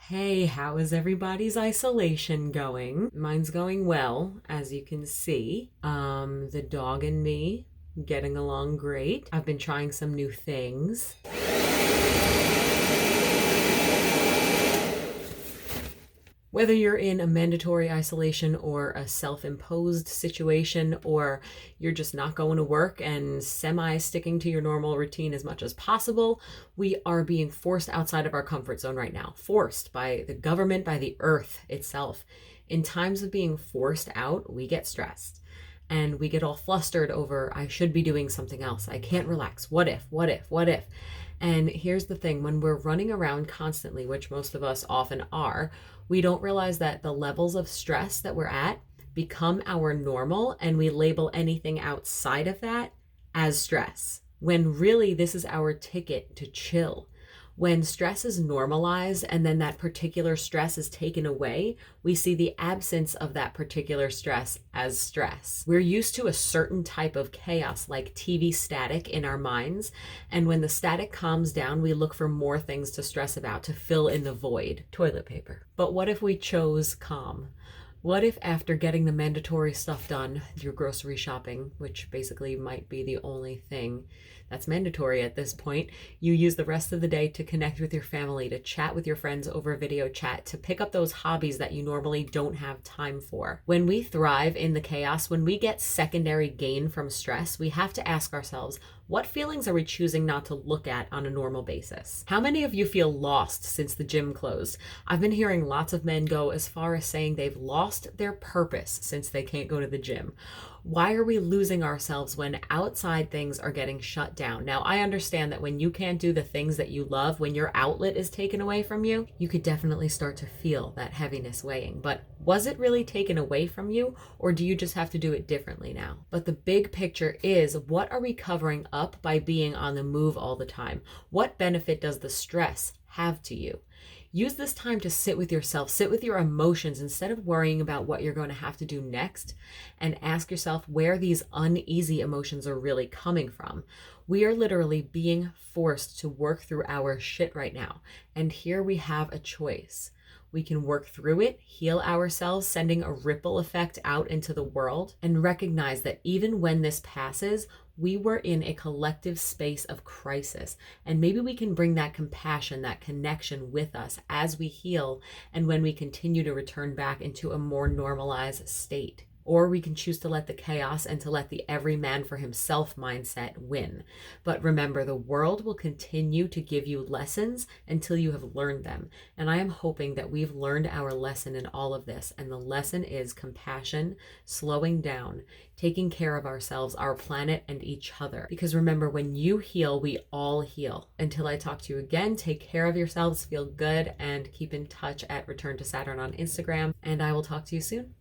Hey, how is everybody's isolation going? Mine's going well, as you can see. The dog and me getting along great. I've been trying some new things. Whether you're in a mandatory isolation or a self-imposed situation, or you're just not going to work and semi-sticking to your normal routine as much as possible, we are being forced outside of our comfort zone right now. Forced by the government, by the earth itself. In times of being forced out, we get stressed. And we get all flustered over, I should be doing something else. I can't relax. What if, what if, what if? And here's the thing, when we're running around constantly, which most of us often are, we don't realize that the levels of stress that we're at become our normal, and we label anything outside of that as stress, when really this is our ticket to chill. When stress is normalized and then that particular stress is taken away, we see the absence of that particular stress as stress. We're used to a certain type of chaos, like TV static in our minds. And when the static calms down, we look for more things to stress about, to fill in the void. Toilet paper. But what if we chose calm? What if after getting the mandatory stuff done through grocery shopping, which basically might be the only thing that's mandatory at this point, you use the rest of the day to connect with your family, to chat with your friends over video chat, to pick up those hobbies that you normally don't have time for. When we thrive in the chaos, when we get secondary gain from stress, we have to ask ourselves, what feelings are we choosing not to look at on a normal basis? How many of you feel lost since the gym closed? I've been hearing lots of men go as far as saying they've lost their purpose since they can't go to the gym. Why are we losing ourselves when outside things are getting shut down? Now, I understand that when you can't do the things that you love, when your outlet is taken away from you, you could definitely start to feel that heaviness weighing. But was it really taken away from you, or do you just have to do it differently now? But the big picture is, what are we covering up by being on the move all the time? What benefit does the stress have to you? Use this time to sit with yourself, sit with your emotions instead of worrying about what you're going to have to do next, and ask yourself where these uneasy emotions are really coming from. We are literally being forced to work through our shit right now. And here we have a choice. We can work through it, heal ourselves, sending a ripple effect out into the world, and recognize that even when this passes, we were in a collective space of crisis. And maybe we can bring that compassion, that connection with us as we heal and when we continue to return back into a more normalized state. Or we can choose to let the chaos and to let the every man for himself mindset win. But remember, the world will continue to give you lessons until you have learned them. And I am hoping that we've learned our lesson in all of this. And the lesson is compassion, slowing down, taking care of ourselves, our planet, and each other. Because remember, when you heal, we all heal. Until I talk to you again, take care of yourselves, feel good, and keep in touch at Return to Saturn on Instagram. And I will talk to you soon.